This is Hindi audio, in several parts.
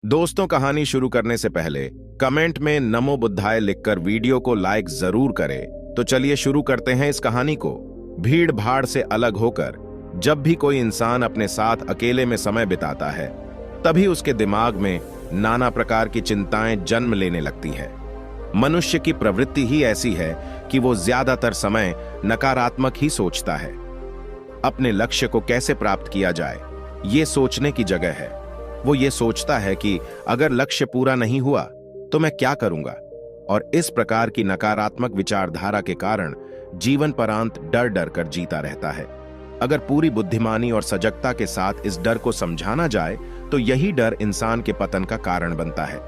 दोस्तों, कहानी शुरू करने से पहले कमेंट में नमो बुद्धाय लिखकर वीडियो को लाइक जरूर करें। तो चलिए शुरू करते हैं इस कहानी को। भीड़ भाड़ से अलग होकर जब भी कोई इंसान अपने साथ अकेले में समय बिताता है, तभी उसके दिमाग में नाना प्रकार की चिंताएं जन्म लेने लगती हैं। मनुष्य की प्रवृत्ति ही ऐसी है कि वो ज्यादातर समय नकारात्मक ही सोचता है। अपने लक्ष्य को कैसे प्राप्त किया जाए, ये सोचने की जगह है। वो ये सोचता है कि अगर लक्ष्य पूरा नहीं हुआ तो मैं क्या करूंगा, और इस प्रकार की नकारात्मक विचारधारा के कारण जीवन परांत डर डर कर जीता रहता है। अगर पूरी बुद्धिमानी और सजगता के साथ इस डर को समझाना जाए तो यही डर इंसान के पतन का कारण बनता है।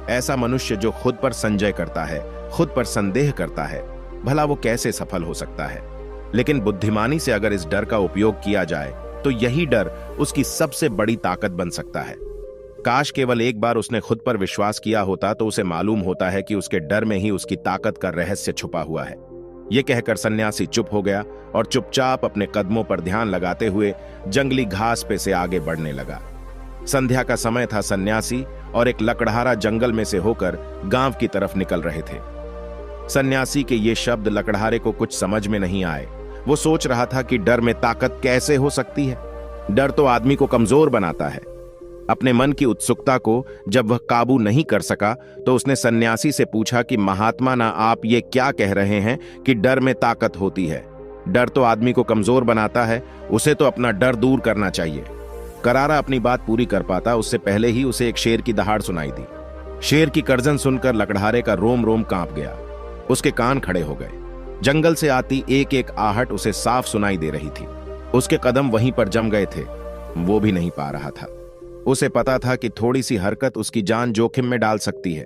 ऐसा मनुष्य जो खुद पर संजय करता है, खुद पर संदेह करता है, भला वो कैसे सफल हो सकता है। लेकिन बुद्धिमानी से अगर इस डर का उपयोग किया जाए तो यही डर उसकी सबसे बड़ी ताकत बन सकता है। काश केवल एक बार उसने खुद पर विश्वास किया होता तो उसे मालूम होता है कि उसके डर में ही उसकी ताकत का रहस्य छुपा हुआ है। यह कहकर सन्यासी चुप हो गया और चुपचाप अपने कदमों पर ध्यान लगाते हुए जंगली घास पे से आगे बढ़ने लगा। संध्या का समय था। सन्यासी और एक लकड़हारा जंगल में से होकर गांव की तरफ निकल रहे थे। सन्यासी के ये शब्द लकड़हारे को कुछ समझ में नहीं आए। वो सोच रहा था कि डर में ताकत कैसे हो सकती है। डर तो आदमी को कमजोर बनाता है। अपने मन की उत्सुकता को जब वह काबू नहीं कर सका तो उसने सन्यासी से पूछा कि महात्मा ना, आप ये क्या कह रहे हैं कि डर में ताकत होती है? डर तो आदमी को कमजोर बनाता है, उसे तो अपना डर दूर करना चाहिए। करारा अपनी बात पूरी कर पाता उससे पहले ही उसे एक शेर की दहाड़ सुनाई दी। शेर की गर्जन सुनकर लकड़हारे का रोम रोम कांप गया। उसके कान खड़े हो गए। जंगल से आती एक एक आहट उसे साफ सुनाई दे रही थी। उसके कदम वहीं पर जम गए थे। वो भी नहीं पा रहा था। उसे पता था कि थोड़ी सी हरकत उसकी जान जोखिम में डाल सकती है।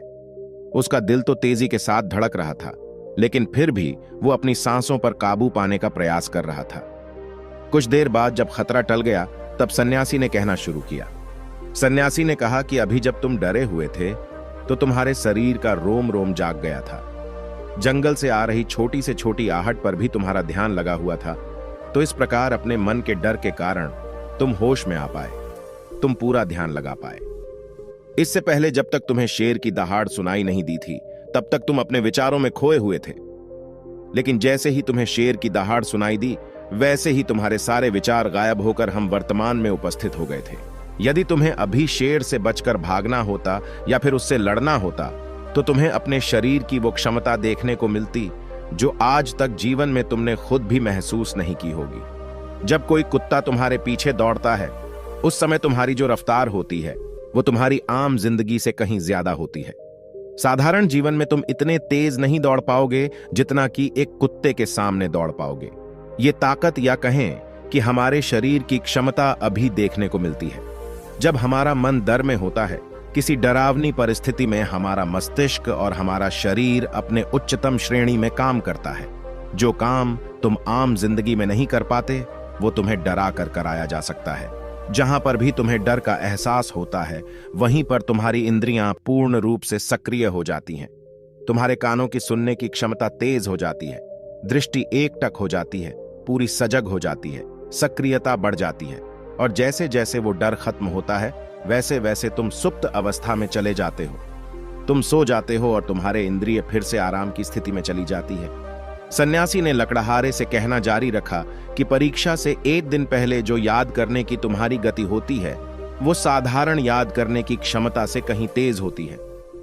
उसका दिल तो तेजी के साथ धड़क रहा था, लेकिन फिर भी वो अपनी सांसों पर काबू पाने का प्रयास कर रहा था। कुछ देर बाद जब खतरा टल गया तब सन्यासी ने कहना शुरू किया। सन्यासी ने कहा कि अभी जब तुम डरे हुए थे तो तुम्हारे शरीर का रोम रोम जाग गया था। जंगल से आ रही छोटी से छोटी आहट पर भी तुम्हारा ध्यान लगा हुआ था। तो इस प्रकार अपने मन के डर के कारण तुम होश में आ पाए, तुम पूरा ध्यान लगा पाए। इससे पहले जब तक तुम्हें शेर की दहाड़ सुनाई नहीं दी थी तब तक तुम अपने विचारों में खोए हुए थे। लेकिन जैसे ही तुम्हें शेर की दहाड़ सुनाई दी वैसे ही तुम्हारे सारे विचार गायब होकर हम वर्तमान में उपस्थित हो गए थे। यदि तुम्हें अभी शेर से बचकर भागना होता या फिर उससे लड़ना होता तो तुम्हें अपने शरीर की वो क्षमता देखने को मिलती जो आज तक जीवन में तुमने खुद भी महसूस नहीं की होगी। जब कोई कुत्ता तुम्हारे पीछे दौड़ता है उस समय तुम्हारी जो रफ्तार होती है वो तुम्हारी आम जिंदगी से कहीं ज्यादा होती है। साधारण जीवन में तुम इतने तेज नहीं दौड़ पाओगे जितना कि एक कुत्ते के सामने दौड़ पाओगे। ये ताकत या कहें कि हमारे शरीर की क्षमता अभी देखने को मिलती है। जब हमारा मन डर में होता है, किसी डरावनी परिस्थिति में हमारा मस्तिष्क और हमारा शरीर अपने उच्चतम श्रेणी में काम करता है। जो काम तुम आम जिंदगी में नहीं कर पाते वो तुम्हें डरा कर कराया जा सकता है। जहां पर भी तुम्हें डर का एहसास होता है वहीं पर तुम्हारी इंद्रियां पूर्ण रूप से सक्रिय हो जाती हैं। तुम्हारे कानों की सुनने की क्षमता तेज हो जाती है, दृष्टि एकटक हो जाती है, पूरी सजग हो जाती है, सक्रियता बढ़ जाती है। और जैसे जैसे वो डर खत्म होता है वैसे वैसे तुम सुप्त अवस्था में चले जाते हो। तुम सो जाते हो और तुम्हारे इंद्रिय फिर से आराम की स्थिति में चली जाती है। सन्यासी ने लकड़हारे से कहना जारी रखा कि परीक्षा से एक दिन पहले जो याद करने की तुम्हारी गति होती है वो साधारण याद करने की क्षमता से कहीं तेज होती है।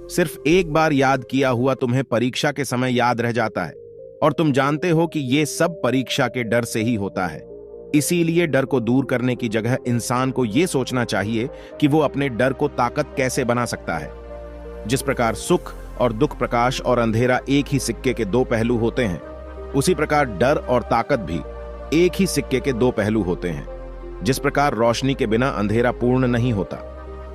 सिर्फ एक बार याद किया हुआ तुम्हें परीक्षा के समय याद रह जाता है और तुम जानते हो कि ये सब परीक्षा के डर से ही होता है। इसीलिए डर को दूर करने की जगह इंसान को यह सोचना चाहिए कि वो अपने डर को ताकत कैसे बना सकता है। जिस प्रकार सुख और दुख, प्रकाश और अंधेरा एक ही सिक्के के दो पहलू होते हैं, उसी प्रकार डर और ताकत भी एक ही सिक्के के दो पहलू होते हैं। जिस प्रकार रोशनी के बिना अंधेरा पूर्ण नहीं होता,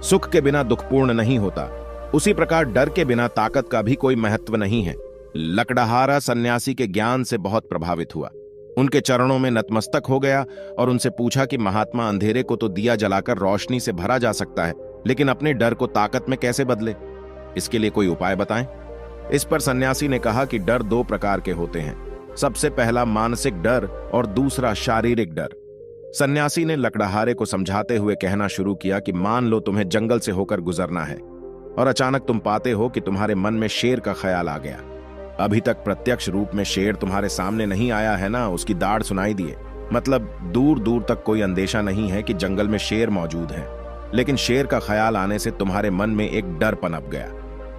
सुख के बिना दुख पूर्ण नहीं होता, उसी प्रकार डर के बिना ताकत का भी कोई महत्व नहीं है। लकड़हारा सन्यासी के ज्ञान से बहुत प्रभावित हुआ। उनके चरणों में नतमस्तक हो गया और उनसे पूछा कि महात्मा, अंधेरे को तो दिया जलाकर रोशनी से भरा जा सकता है, लेकिन अपने डर को ताकत में कैसे बदले? इसके लिए कोई उपाय बताएं। इस पर सन्यासी ने कहा कि डर दो प्रकार के होते हैं। सबसे पहला मानसिक डर और दूसरा शारीरिक डर। सन्यासी ने लकड़हारे को समझाते हुए कहना शुरू किया कि मान लो तुम्हें जंगल से होकर गुजरना है और अचानक तुम पाते हो कि तुम्हारे मन में शेर का ख्याल आ गया। अभी तक प्रत्यक्ष रूप में शेर तुम्हारे सामने नहीं आया है ना, उसकी दाढ़ सुनाई दिए, मतलब दूर दूर तक कोई अंदेशा नहीं है कि जंगल में शेर मौजूद है, लेकिन शेर का ख्याल आने से तुम्हारे मन में एक डर पनप गया।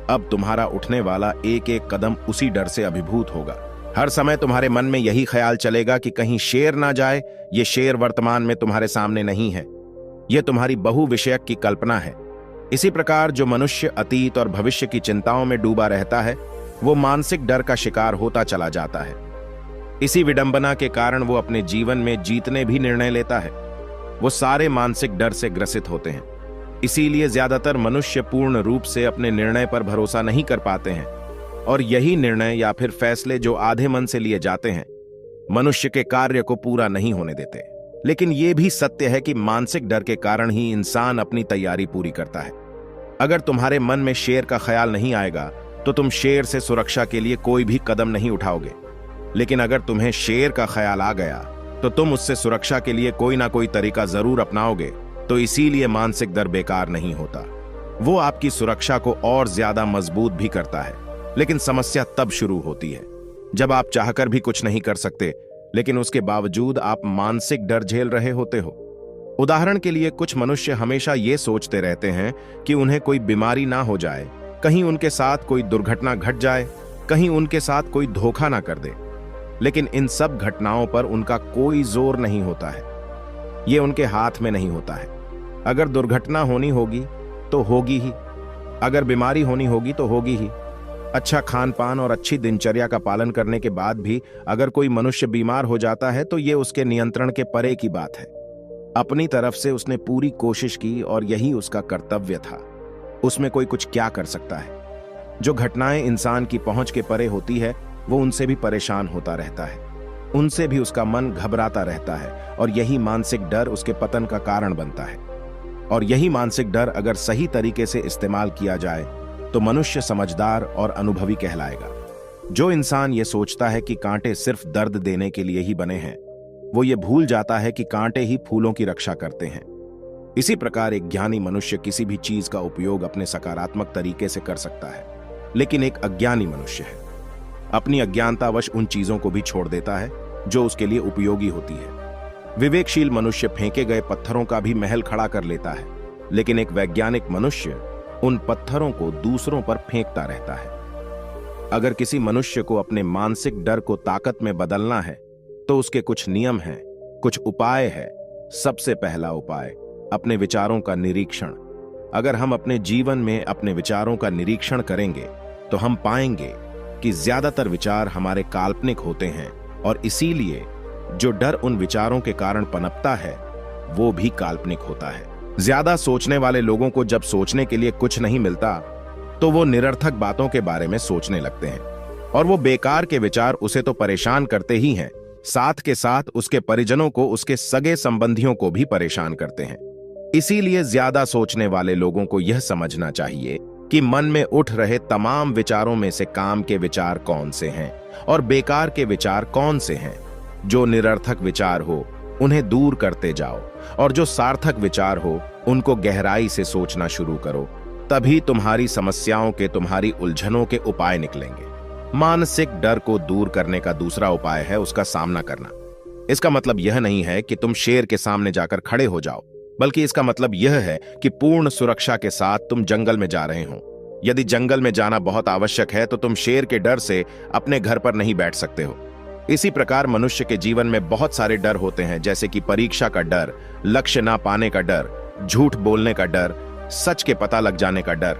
अब तुम्हारा उठने वाला एक एक कदम उसी डर से अभिभूत होगा। हर समय तुम्हारे मन में यही ख्याल चलेगा कि कहीं शेर ना जाए। ये शेर वर्तमान में तुम्हारे सामने नहीं है, यह तुम्हारी बहुविषयक की कल्पना है। इसी प्रकार जो मनुष्य अतीत और भविष्य की चिंताओं में डूबा रहता है वो मानसिक डर का शिकार होता चला जाता है। इसी विडंबना के कारण वो अपने जीवन में जीतने भी निर्णय लेता है। वो सारे मानसिक डर से ग्रसित होते हैं। इसीलिए ज्यादातर मनुष्य पूर्ण रूप से अपने निर्णय पर भरोसा नहीं कर पाते हैं, और यही निर्णय या फिर फैसले जो आधे मन से लिए जाते हैं मनुष्य के कार्य को पूरा नहीं होने देते। लेकिन यह भी सत्य है कि मानसिक डर के कारण ही इंसान अपनी तैयारी पूरी करता है। अगर तुम्हारे मन में शेर का ख्याल नहीं आएगा तो तुम शेर से सुरक्षा के लिए कोई भी कदम नहीं उठाओगे, लेकिन अगर तुम्हें शेर का ख्याल आ गया तो तुम उससे सुरक्षा के लिए कोई ना कोई तरीका जरूर अपनाओगे। तो इसीलिए मानसिक डर बेकार नहीं होता, वो आपकी सुरक्षा को और ज्यादा मजबूत भी करता है। लेकिन समस्या तब शुरू होती है जब आप चाहकर भी कुछ नहीं कर सकते, लेकिन उसके बावजूद आप मानसिक डर झेल रहे होते हो। उदाहरण के लिए कुछ मनुष्य हमेशा ये सोचते रहते हैं कि उन्हें कोई बीमारी ना हो जाए, कहीं उनके साथ कोई दुर्घटना घट जाए, कहीं उनके साथ कोई धोखा ना कर दे। लेकिन इन सब घटनाओं पर उनका कोई जोर नहीं होता है, ये उनके हाथ में नहीं होता है। अगर दुर्घटना होनी होगी तो होगी ही, अगर बीमारी होनी होगी तो होगी ही। अच्छा खान पान और अच्छी दिनचर्या का पालन करने के बाद भी अगर कोई मनुष्य बीमार हो जाता है तो ये उसके नियंत्रण के परे की बात है। अपनी तरफ से उसने पूरी कोशिश की और यही उसका कर्तव्य था, उसमें कोई कुछ क्या कर सकता है। जो घटनाएं इंसान की पहुंच के परे होती है वो उनसे भी परेशान होता रहता है, उनसे भी उसका मन घबराता रहता है, और यही मानसिक डर उसके पतन का कारण बनता है। और यही मानसिक डर अगर सही तरीके से इस्तेमाल किया जाए तो मनुष्य समझदार और अनुभवी कहलाएगा। जो इंसान ये सोचता है कि कांटे सिर्फ दर्द देने के लिए ही बने हैं, वो ये भूल जाता है कि कांटे ही फूलों की रक्षा करते हैं। इसी प्रकार एक ज्ञानी मनुष्य किसी भी चीज का उपयोग अपने सकारात्मक तरीके से कर सकता है, लेकिन एक अज्ञानी मनुष्य है अपनी अज्ञानतावश उन चीजों को भी छोड़ देता है जो उसके लिए उपयोगी होती है। विवेकशील मनुष्य फेंके गए पत्थरों का भी महल खड़ा कर लेता है, लेकिन एक वैज्ञानिक मनुष्य उन पत्थरों को दूसरों पर फेंकता रहता है। अगर किसी मनुष्य को अपने मानसिक डर को ताकत में बदलना है तो उसके कुछ नियम हैं, कुछ उपाय है। सबसे पहला उपाय, अपने विचारों का निरीक्षण। अगर हम अपने जीवन में अपने विचारों का निरीक्षण करेंगे तो हम पाएंगे कि ज्यादातर विचार हमारे काल्पनिक होते हैं, और इसीलिए जो डर उन विचारों के कारण पनपता है वो भी काल्पनिक होता है। ज्यादा सोचने वाले लोगों को जब सोचने के लिए कुछ नहीं मिलता तो वो निरर्थक बातों के बारे में सोचने लगते हैं, और वो बेकार के विचार उसे तो परेशान करते ही हैं, साथ के साथ उसके परिजनों को, उसके सगे संबंधियों को भी परेशान करते हैं। इसीलिए ज्यादा सोचने वाले लोगों को यह समझना चाहिए कि मन में उठ रहे तमाम विचारों में से काम के विचार कौन से हैं और बेकार के विचार कौन से हैं। जो निरर्थक विचार हो उन्हें दूर करते जाओ, और जो सार्थक विचार हो उनको गहराई से सोचना शुरू करो। तभी तुम्हारी समस्याओं के, तुम्हारी उलझनों के उपाय निकलेंगे। मानसिक डर को दूर करने का दूसरा उपाय है उसका सामना करना। इसका मतलब यह नहीं है कि तुम शेर के सामने जाकर खड़े हो जाओ, बल्कि इसका मतलब यह है कि पूर्ण सुरक्षा के साथ तुम जंगल में जा रहे हो। यदि जंगल में जाना बहुत आवश्यक है तो तुम शेर के डर से अपने घर पर नहीं बैठ सकते हो। इसी प्रकार मनुष्य के जीवन में बहुत सारे डर होते हैं, जैसे कि परीक्षा का डर, लक्ष्य ना पाने का डर, झूठ बोलने का डर, सच के पता लग जाने का डर,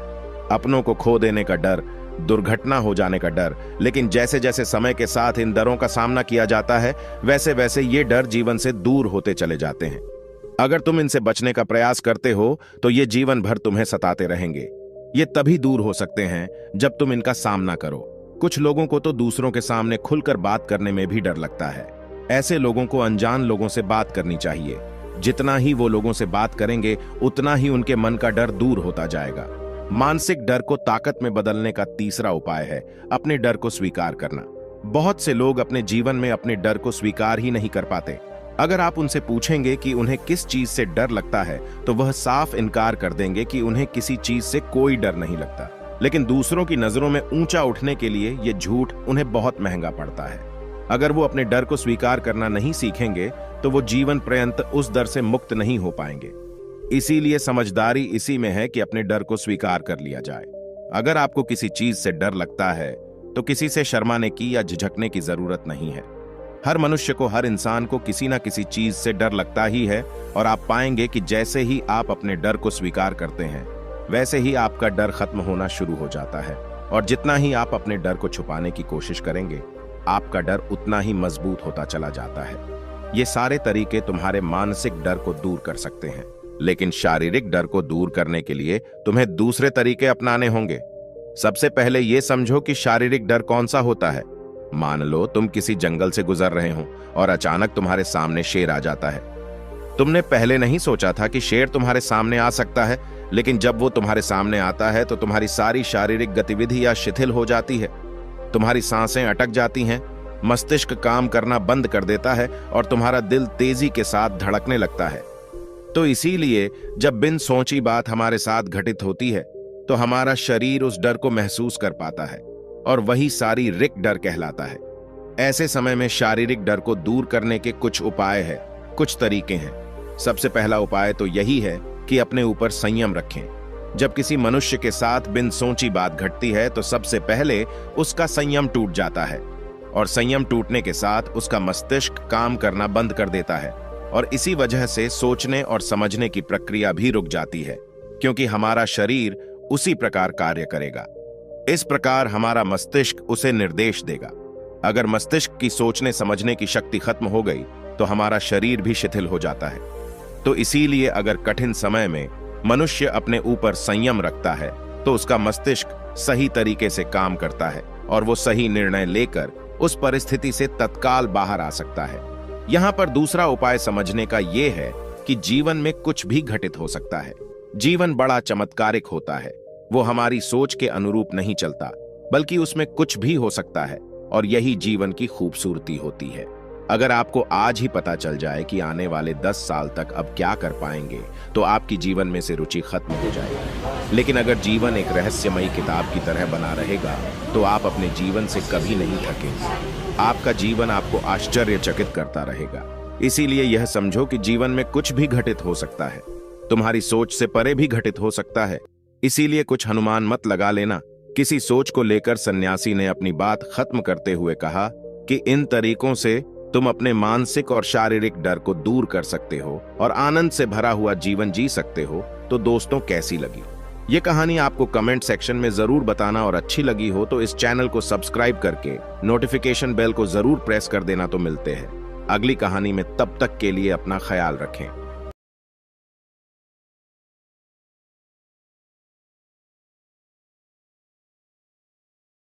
अपनों को खो देने का डर, दुर्घटना हो जाने का डर। लेकिन जैसे जैसे समय के साथ इन डरों का सामना किया जाता है वैसे वैसे ये डर जीवन से दूर होते चले जाते हैं। अगर तुम इनसे बचने का प्रयास करते हो तो ये जीवन भर तुम्हें सताते रहेंगे। ये तभी दूर हो सकते हैं जब तुम इनका सामना करो। कुछ लोगों को तो दूसरों के सामने खुलकर बात करने में भी डर लगता है। ऐसे लोगों को अनजान लोगों से बात करनी चाहिए। जितना ही वो लोगों से बात करेंगे उतना ही उनके मन का डर दूर होता जाएगा। मानसिक डर को ताकत में बदलने का तीसरा उपाय है अपने डर को स्वीकार करना। बहुत से लोग अपने जीवन में अपने डर को स्वीकार ही नहीं कर पाते। अगर आप उनसे पूछेंगे कि उन्हें किस चीज से डर लगता है तो वह साफ इनकार कर देंगे कि उन्हें किसी चीज से कोई डर नहीं लगता। लेकिन दूसरों की नजरों में ऊंचा उठने के लिए ये झूठ उन्हें बहुत महंगा पड़ता है। अगर वो अपने डर को स्वीकार करना नहीं सीखेंगे तो वो जीवन पर्यंत उस डर से मुक्त नहीं हो पाएंगे। इसीलिए समझदारी इसी में है कि अपने डर को स्वीकार कर लिया जाए। अगर आपको किसी चीज से डर लगता है तो किसी से शर्माने की या झिझकने की जरूरत नहीं है। हर मनुष्य को, हर इंसान को किसी ना किसी चीज से डर लगता ही है और आप पाएंगे कि जैसे ही आप अपने डर को स्वीकार करते हैं वैसे ही आपका डर खत्म होना शुरू हो जाता है। और जितना ही आप अपने डर को छुपाने की कोशिश करेंगे आपका डर उतना ही मजबूत होता चला जाता है। ये सारे तरीके तुम्हारे मानसिक डर को दूर कर सकते हैं, लेकिन शारीरिक डर को दूर करने के लिए तुम्हें दूसरे तरीके अपनाने होंगे। सबसे पहले यह समझो कि शारीरिक डर कौन सा होता है। मान लो तुम किसी जंगल से गुजर रहे हो और अचानक तुम्हारे सामने शेर आ जाता है। तुमने पहले नहीं सोचा था कि शेर तुम्हारे सामने आ सकता है, लेकिन जब वो तुम्हारे सामने आता है तो तुम्हारी सारी शारीरिक गतिविधि या शिथिल हो जाती है। तुम्हारी सांसें अटक जाती हैं, मस्तिष्क काम करना बंद कर देता है और तुम्हारा दिल तेजी के साथ धड़कने लगता है। तो इसीलिए जब बिन सोची बात हमारे साथ घटित होती है तो हमारा शरीर उस डर को महसूस कर पाता है और वही शारीरिक डर कहलाता है। ऐसे समय में शारीरिक डर को दूर करने के कुछ उपाय हैं, कुछ तरीके हैं। सबसे पहला उपाय तो यही है कि अपने ऊपर संयम रखें। जब किसी मनुष्य के साथ बिन सोची बात घटती है तो सबसे पहले उसका संयम टूट जाता है और संयम टूटने के साथ उसका मस्तिष्क काम करना बंद कर देता है और इसी वजह से सोचने और समझने की प्रक्रिया भी रुक जाती है, क्योंकि हमारा शरीर उसी प्रकार कार्य करेगा। इस प्रकार हमारा मस्तिष्क उसे निर्देश देगा। अगर मस्तिष्क की सोचने समझने की शक्ति खत्म हो गई तो हमारा शरीर भी शिथिल हो जाता है। तो इसीलिए अगर कठिन समय में मनुष्य अपने ऊपर संयम रखता है तो उसका मस्तिष्क सही तरीके से काम करता है और वो सही निर्णय लेकर उस परिस्थिति से तत्काल बाहर आ सकता है। यहां पर दूसरा उपाय समझने का यह है कि जीवन में कुछ भी घटित हो सकता है। जीवन बड़ा चमत्कारिक होता है, वो हमारी सोच के अनुरूप नहीं चलता, बल्कि उसमें कुछ भी हो सकता है और यही जीवन की खूबसूरती होती है। अगर आपको आज ही पता चल जाए कि आने वाले 10 साल तक अब क्या कर पाएंगे तो आपकी जीवन में से रुचि खत्म हो जाएगी। लेकिन अगर जीवन एक रहस्यमयी किताब की तरह बना रहेगा तो आप अपने जीवन से कभी नहीं थकेंगे। आपका जीवन आपको आश्चर्यचकित करता रहेगा। इसीलिए यह समझो कि जीवन में कुछ भी घटित हो सकता है, तुम्हारी सोच से परे भी घटित हो सकता है। इसीलिए कुछ अनुमान मत लगा लेना। किसी सोच को लेकर सन्यासी ने अपनी बात खत्म करते हुए कहा कि इन तरीकों से तुम अपने मानसिक और शारीरिक डर को दूर कर सकते हो और आनंद से भरा हुआ जीवन जी सकते हो। तो दोस्तों, कैसी लगी ये कहानी आपको कमेंट सेक्शन में जरूर बताना, और अच्छी लगी हो तो इस चैनल को सब्सक्राइब करके नोटिफिकेशन बेल को जरूर प्रेस कर देना। तो मिलते हैं अगली कहानी में, तब तक के लिए अपना ख्याल रखें।